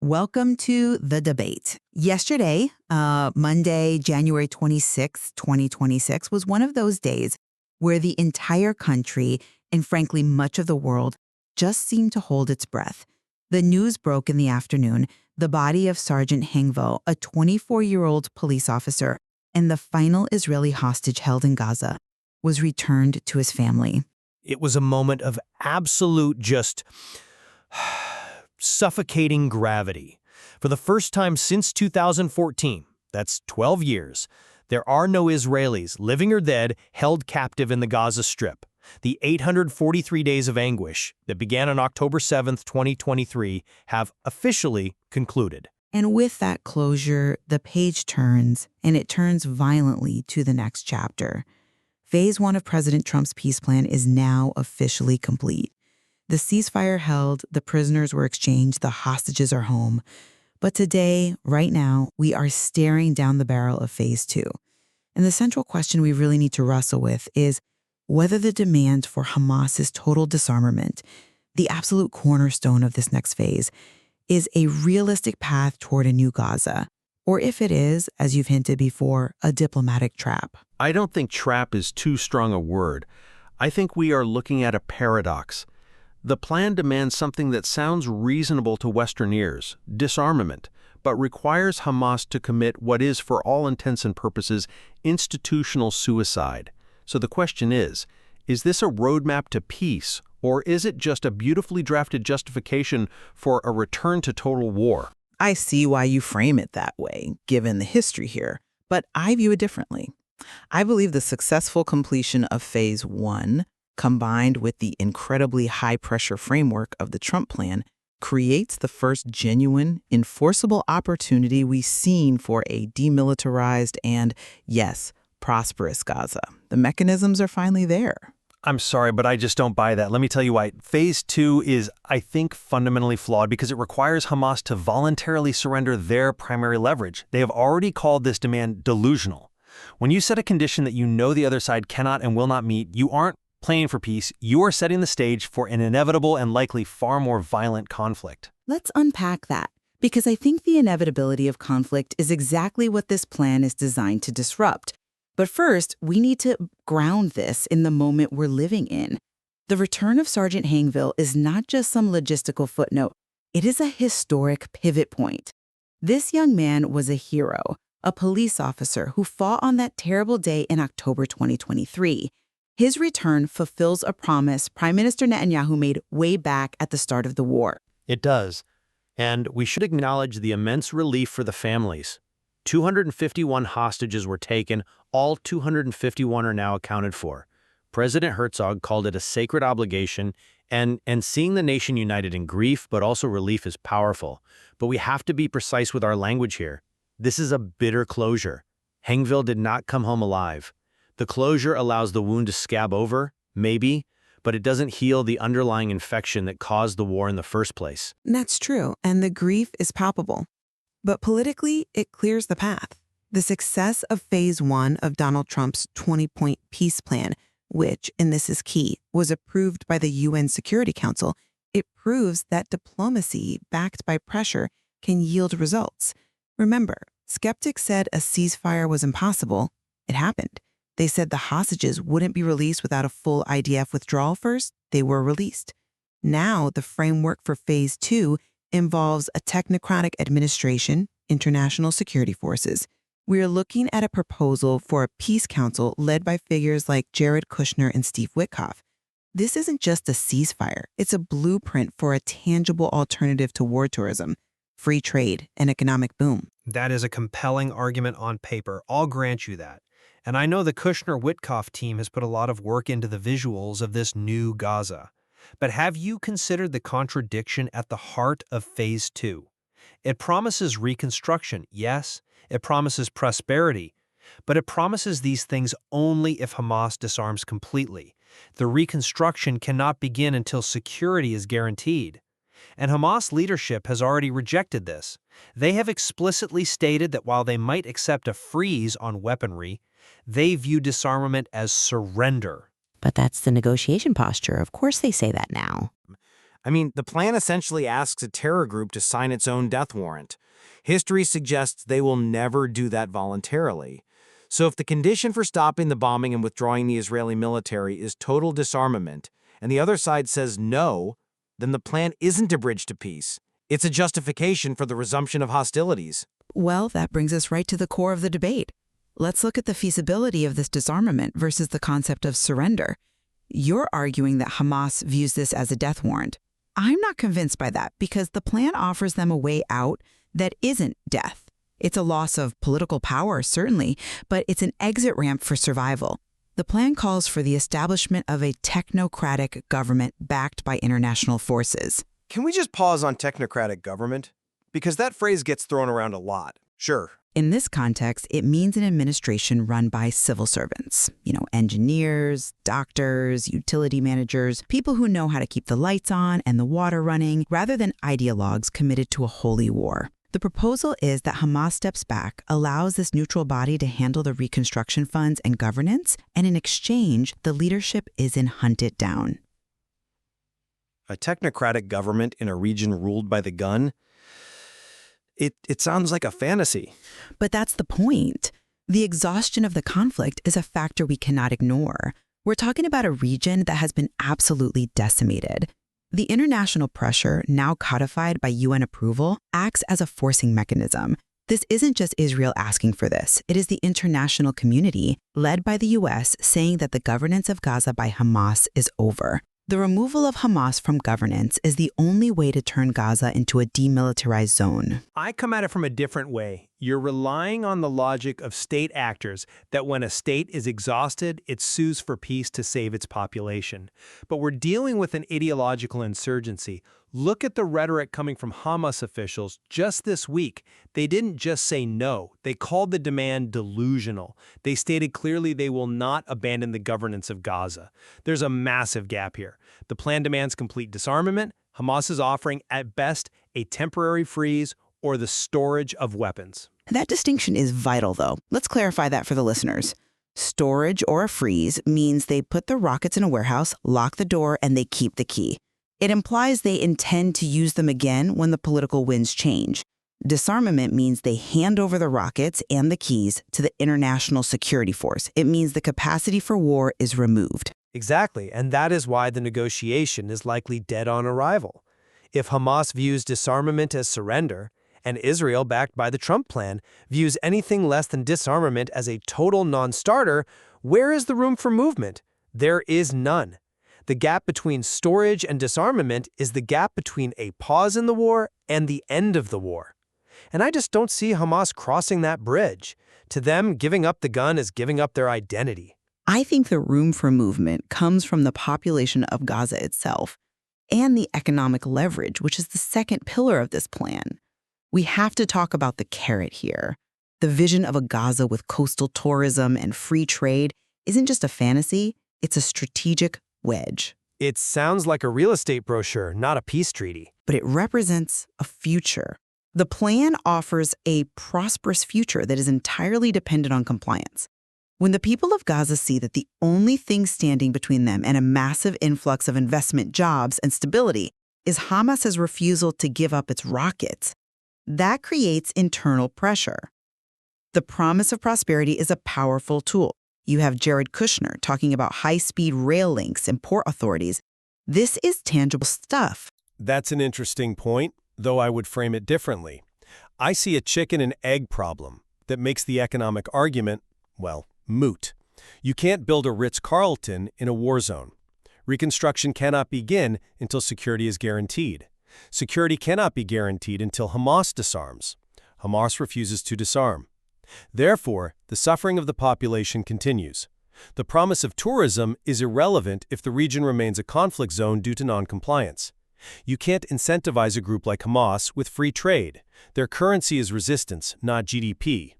Welcome to The Debate. Yesterday, Monday, January 26th, 2026, was one of those days where the entire country, and frankly much of the world, just seemed to hold its breath. The news broke in the afternoon. The body of Sergeant Hengvo, a 24-year-old police officer and the final Israeli hostage held in Gaza, was returned to his family. It was a moment of absolute just suffocating gravity. For the first time since 2014, that's 12 years, there are no Israelis, living or dead, held captive in the Gaza Strip. The 843 days of anguish that began on October 7th, 2023, have officially concluded. And with that closure, the page turns, and it turns violently to the next chapter. Phase 1 of President Trump's peace plan is now officially complete. The ceasefire held, the prisoners were exchanged, the hostages are home. But today, right now, we are staring down the barrel of Phase 2. And the central question we really need to wrestle with is whether the demand for Hamas's total disarmament, the absolute cornerstone of this next phase, is a realistic path toward a new Gaza, or if it is, as you've hinted before, a diplomatic trap. I don't think trap is too strong a word. I think we are looking at a paradox. The plan demands something that sounds reasonable to Western ears, disarmament, but requires Hamas to commit what is, for all intents and purposes, institutional suicide. So the question is this a roadmap to peace, or is it just a beautifully drafted justification for a return to total war? I see why you frame it that way, given the history here, but I view it differently. I believe the successful completion of Phase 1, combined with the incredibly high-pressure framework of the Trump plan, creates the first genuine, enforceable opportunity we've seen for a demilitarized and, yes, prosperous Gaza. The mechanisms are finally there. I'm sorry, but I just don't buy that. Let me tell you why. Phase 2 is, I think, fundamentally flawed because it requires Hamas to voluntarily surrender their primary leverage. They have already called this demand delusional. When you set a condition that you know the other side cannot and will not meet, you aren't playing for peace. You are setting the stage for an inevitable and likely far more violent conflict. Let's unpack that, because I think the inevitability of conflict is exactly what this plan is designed to disrupt. But first, we need to ground this in the moment we're living in. The return of Sergeant Hengvo is not just some logistical footnote. It is a historic pivot point. This young man was a hero, a police officer who fought on that terrible day in October 2023. His return fulfills a promise Prime Minister Netanyahu made way back at the start of the war. It does. And we should acknowledge the immense relief for the families. 251 hostages were taken. All 251 are now accounted for. President Herzog called it a sacred obligation, and seeing the nation united in grief but also relief is powerful. But we have to be precise with our language here. This is a bitter closure. Hengvo did not come home alive. The closure allows the wound to scab over, maybe, but it doesn't heal the underlying infection that caused the war in the first place. That's true, and the grief is palpable. But politically, it clears the path. The success of Phase 1 of Donald Trump's 20-point peace plan, which, and this is key, was approved by the UN Security Council, it proves that diplomacy backed by pressure can yield results. Remember, skeptics said a ceasefire was impossible. It happened. They said the hostages wouldn't be released without a full IDF withdrawal first. They were released. Now, the framework for Phase 2 involves a technocratic administration, international security forces. We are looking at a proposal for a peace council led by figures like Jared Kushner and Steve Witkoff. This isn't just a ceasefire. It's a blueprint for a tangible alternative to war tourism, free trade, and economic boom. That is a compelling argument on paper. I'll grant you that. And I know the Kushner-Witkoff team has put a lot of work into the visuals of this new Gaza. But have you considered the contradiction at the heart of Phase 2? It promises reconstruction, yes. It promises prosperity. But it promises these things only if Hamas disarms completely. The reconstruction cannot begin until security is guaranteed. And Hamas leadership has already rejected this. They have explicitly stated that while they might accept a freeze on weaponry, they view disarmament as surrender. But that's the negotiation posture. Of course they say that now. I mean, the plan essentially asks a terror group to sign its own death warrant. History suggests they will never do that voluntarily. So if the condition for stopping the bombing and withdrawing the Israeli military is total disarmament, and the other side says no, then the plan isn't a bridge to peace. It's a justification for the resumption of hostilities. Well, that brings us right to the core of the debate. Let's look at the feasibility of this disarmament versus the concept of surrender. You're arguing that Hamas views this as a death warrant. I'm not convinced by that because the plan offers them a way out that isn't death. It's a loss of political power, certainly, but it's an exit ramp for survival. The plan calls for the establishment of a technocratic government backed by international forces. Can we just pause on technocratic government? Because that phrase gets thrown around a lot. Sure. In this context, it means an administration run by civil servants. Engineers, doctors, utility managers, people who know how to keep the lights on and the water running, rather than ideologues committed to a holy war. The proposal is that Hamas steps back, allows this neutral body to handle the reconstruction funds and governance, and in exchange, the leadership isn't hunted down. A technocratic government in a region ruled by the gun? It sounds like a fantasy. But that's the point. The exhaustion of the conflict is a factor we cannot ignore. We're talking about a region that has been absolutely decimated. The international pressure, now codified by UN approval, acts as a forcing mechanism. This isn't just Israel asking for this. It is the international community, led by the US, saying that the governance of Gaza by Hamas is over. The removal of Hamas from governance is the only way to turn Gaza into a demilitarized zone. I come at it from a different way. You're relying on the logic of state actors that when a state is exhausted, it sues for peace to save its population. But we're dealing with an ideological insurgency. Look at the rhetoric coming from Hamas officials just this week. They didn't just say no. They called the demand delusional. They stated clearly they will not abandon the governance of Gaza. There's a massive gap here. The plan demands complete disarmament. Hamas is offering, at best, a temporary freeze or the storage of weapons. That distinction is vital, though. Let's clarify that for the listeners. Storage or a freeze means they put the rockets in a warehouse, lock the door, and they keep the key. It implies they intend to use them again when the political winds change. Disarmament means they hand over the rockets and the keys to the international security force. It means the capacity for war is removed. Exactly, and that is why the negotiation is likely dead on arrival. If Hamas views disarmament as surrender, and Israel, backed by the Trump plan, views anything less than disarmament as a total non-starter, where is the room for movement? There is none. The gap between storage and disarmament is the gap between a pause in the war and the end of the war. And I just don't see Hamas crossing that bridge. To them, giving up the gun is giving up their identity. I think the room for movement comes from the population of Gaza itself and the economic leverage, which is the second pillar of this plan. We have to talk about the carrot here. The vision of a Gaza with coastal tourism and free trade isn't just a fantasy, it's a strategic wedge. It sounds like a real estate brochure, not a peace treaty. But it represents a future. The plan offers a prosperous future that is entirely dependent on compliance. When the people of Gaza see that the only thing standing between them and a massive influx of investment, jobs, and stability is Hamas's refusal to give up its rockets, that creates internal pressure. The promise of prosperity is a powerful tool. You have Jared Kushner talking about high-speed rail links and port authorities. This is tangible stuff. That's an interesting point, though I would frame it differently. I see a chicken and egg problem that makes the economic argument, well, moot. You can't build a Ritz-Carlton in a war zone. Reconstruction cannot begin until security is guaranteed. Security cannot be guaranteed until Hamas disarms. Hamas refuses to disarm. Therefore, the suffering of the population continues. The promise of tourism is irrelevant if the region remains a conflict zone due to noncompliance. You can't incentivize a group like Hamas with free trade. Their currency is resistance, not GDP.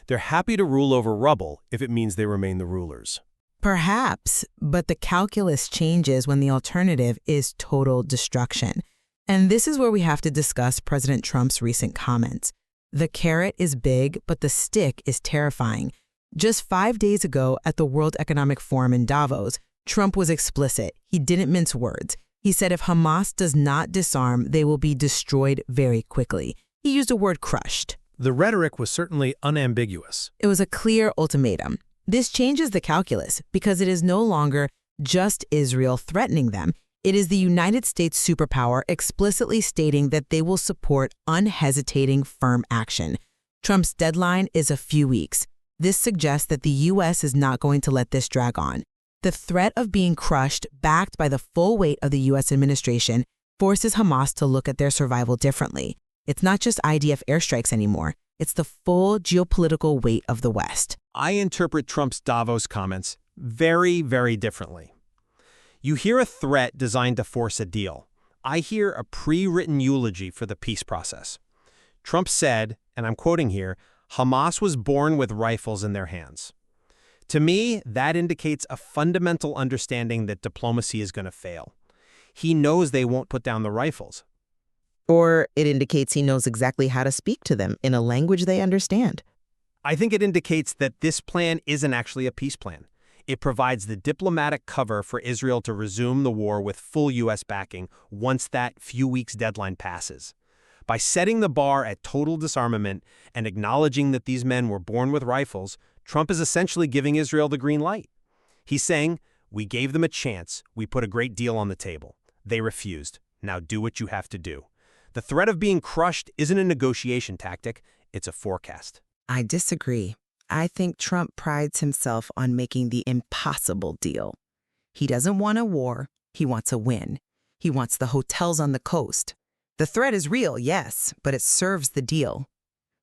They're happy to rule over rubble if it means they remain the rulers. Perhaps, but the calculus changes when the alternative is total destruction. And this is where we have to discuss President Trump's recent comments. The carrot is big, but the stick is terrifying. Just 5 days ago at the World Economic Forum in Davos, Trump was explicit. He didn't mince words. He said if Hamas does not disarm, they will be destroyed very quickly. He used the word crushed. The rhetoric was certainly unambiguous. It was a clear ultimatum. This changes the calculus because it is no longer just Israel threatening them. It is the United States superpower explicitly stating that they will support unhesitating, firm action. Trump's deadline is a few weeks. This suggests that the U.S. is not going to let this drag on. The threat of being crushed, backed by the full weight of the U.S. administration, forces Hamas to look at their survival differently. It's not just IDF airstrikes anymore. It's the full geopolitical weight of the West. I interpret Trump's Davos comments very, very differently. You hear a threat designed to force a deal. I hear a pre-written eulogy for the peace process. Trump said, and I'm quoting here, Hamas was born with rifles in their hands. To me, that indicates a fundamental understanding that diplomacy is going to fail. He knows they won't put down the rifles. Or it indicates he knows exactly how to speak to them in a language they understand. I think it indicates that this plan isn't actually a peace plan. It provides the diplomatic cover for Israel to resume the war with full U.S. backing once that few weeks deadline passes. By setting the bar at total disarmament and acknowledging that these men were born with rifles, Trump is essentially giving Israel the green light. He's saying, we gave them a chance, we put a great deal on the table. They refused. Now do what you have to do. The threat of being crushed isn't a negotiation tactic, it's a forecast. I disagree. I think Trump prides himself on making the impossible deal. He doesn't want a war, he wants a win. He wants the hotels on the coast. The threat is real, yes, but it serves the deal.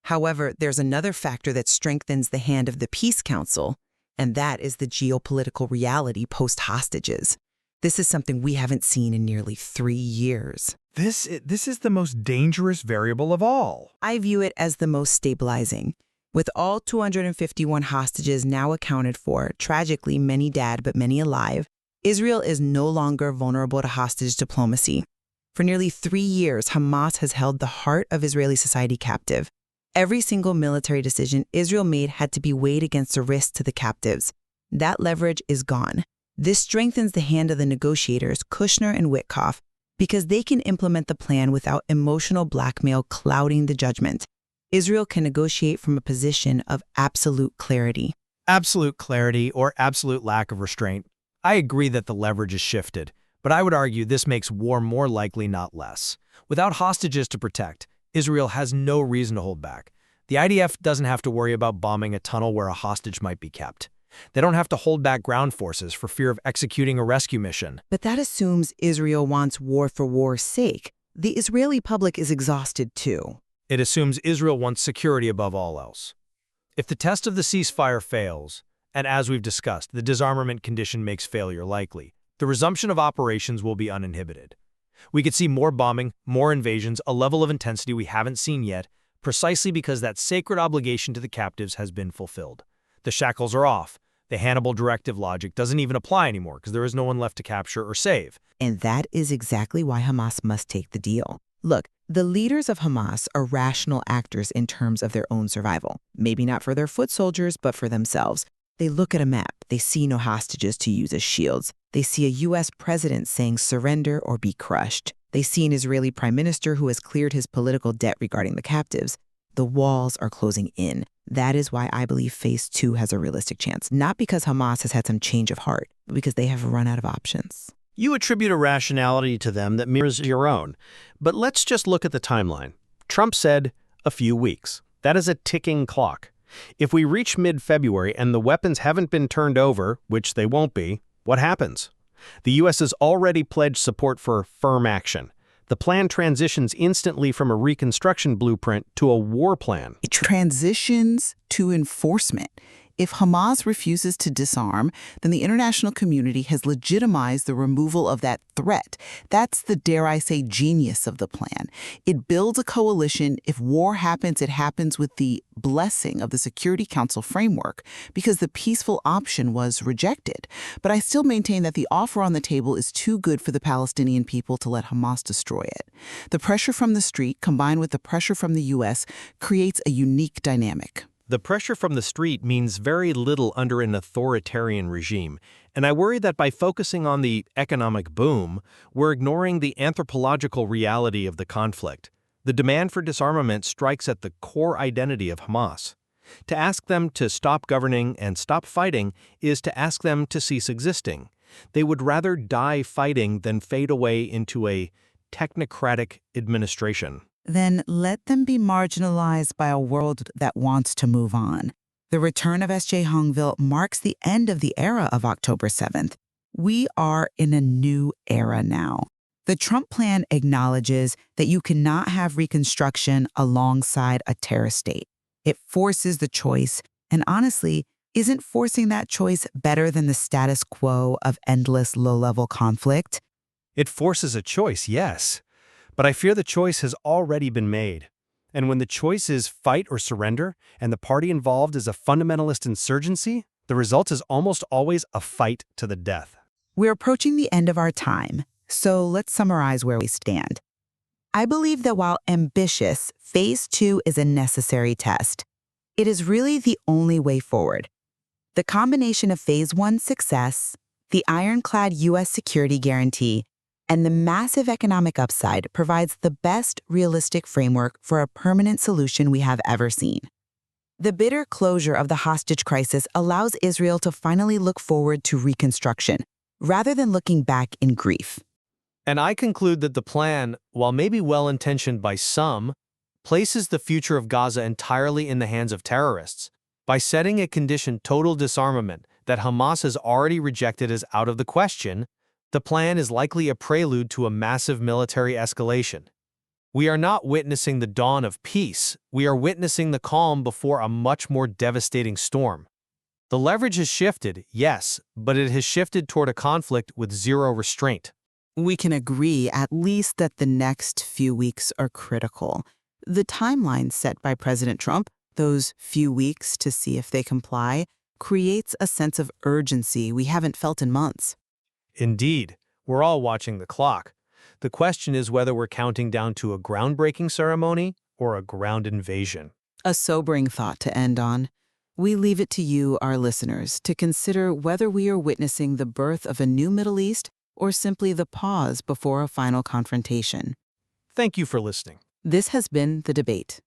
However, there's another factor that strengthens the hand of the Peace Council, and that is the geopolitical reality post-hostages. This is something we haven't seen in nearly 3 years. This is the most dangerous variable of all. I view it as the most stabilizing. With all 251 hostages now accounted for, tragically many dead but many alive, Israel is no longer vulnerable to hostage diplomacy. For nearly 3 years, Hamas has held the heart of Israeli society captive. Every single military decision Israel made had to be weighed against the risk to the captives. That leverage is gone. This strengthens the hand of the negotiators, Kushner and Witkoff, because they can implement the plan without emotional blackmail clouding the judgment. Israel can negotiate from a position of absolute clarity. Absolute clarity or absolute lack of restraint. I agree that the leverage is shifted, but I would argue this makes war more likely, not less. Without hostages to protect, Israel has no reason to hold back. The IDF doesn't have to worry about bombing a tunnel where a hostage might be kept. They don't have to hold back ground forces for fear of executing a rescue mission. But that assumes Israel wants war for war's sake. The Israeli public is exhausted too. It assumes Israel wants security above all else. If the test of the ceasefire fails, and as we've discussed, the disarmament condition makes failure likely, the resumption of operations will be uninhibited. We could see more bombing, more invasions, a level of intensity we haven't seen yet, precisely because that sacred obligation to the captives has been fulfilled. The shackles are off. The Hannibal directive logic doesn't even apply anymore because there is no one left to capture or save. And that is exactly why Hamas must take the deal. Look, the leaders of Hamas are rational actors in terms of their own survival. Maybe not for their foot soldiers, but for themselves. They look at a map. They see no hostages to use as shields. They see a U.S. president saying surrender or be crushed. They see an Israeli prime minister who has cleared his political debt regarding the captives. The walls are closing in. That is why I believe Phase 2 has a realistic chance, not because Hamas has had some change of heart, but because they have run out of options. You attribute a rationality to them that mirrors your own. But let's just look at the timeline. Trump said a few weeks. That is a ticking clock. If we reach mid-February and the weapons haven't been turned over, which they won't be, what happens? The U.S. has already pledged support for firm action. The plan transitions instantly from a reconstruction blueprint to a war plan. It transitions to enforcement. If Hamas refuses to disarm, then the international community has legitimized the removal of that threat. That's the, dare I say, genius of the plan. It builds a coalition. If war happens, it happens with the blessing of the Security Council framework, because the peaceful option was rejected. But I still maintain that the offer on the table is too good for the Palestinian people to let Hamas destroy it. The pressure from the street, combined with the pressure from the U.S., creates a unique dynamic. The pressure from the street means very little under an authoritarian regime, and I worry that by focusing on the economic boom, we're ignoring the anthropological reality of the conflict. The demand for disarmament strikes at the core identity of Hamas. To ask them to stop governing and stop fighting is to ask them to cease existing. They would rather die fighting than fade away into a technocratic administration. Then let them be marginalized by a world that wants to move on. The return of S.J. Hongville marks the end of the era of October 7th. We are in a new era now. The Trump plan acknowledges that you cannot have reconstruction alongside a terror state. It forces the choice, and honestly, isn't forcing that choice better than the status quo of endless low-level conflict? It forces a choice, yes. But I fear the choice has already been made. And when the choice is fight or surrender, and the party involved is a fundamentalist insurgency, the result is almost always a fight to the death. We're approaching the end of our time, so let's summarize where we stand. I believe that while ambitious, Phase 2 is a necessary test. It is really the only way forward. The combination of Phase 1's success, the ironclad U.S. security guarantee, and the massive economic upside provides the best realistic framework for a permanent solution we have ever seen. The bitter closure of the hostage crisis allows Israel to finally look forward to reconstruction, rather than looking back in grief. And I conclude that the plan, while maybe well-intentioned by some, places the future of Gaza entirely in the hands of terrorists. By setting a condition total disarmament that Hamas has already rejected as out of the question, the plan is likely a prelude to a massive military escalation. We are not witnessing the dawn of peace, we are witnessing the calm before a much more devastating storm. The leverage has shifted, yes, but it has shifted toward a conflict with zero restraint. We can agree at least that the next few weeks are critical. The timeline set by President Trump, those few weeks to see if they comply, creates a sense of urgency we haven't felt in months. Indeed, we're all watching the clock. The question is whether we're counting down to a groundbreaking ceremony or a ground invasion. A sobering thought to end on. We leave it to you, our listeners, to consider whether we are witnessing the birth of a new Middle East or simply the pause before a final confrontation. Thank you for listening. This has been The Debate.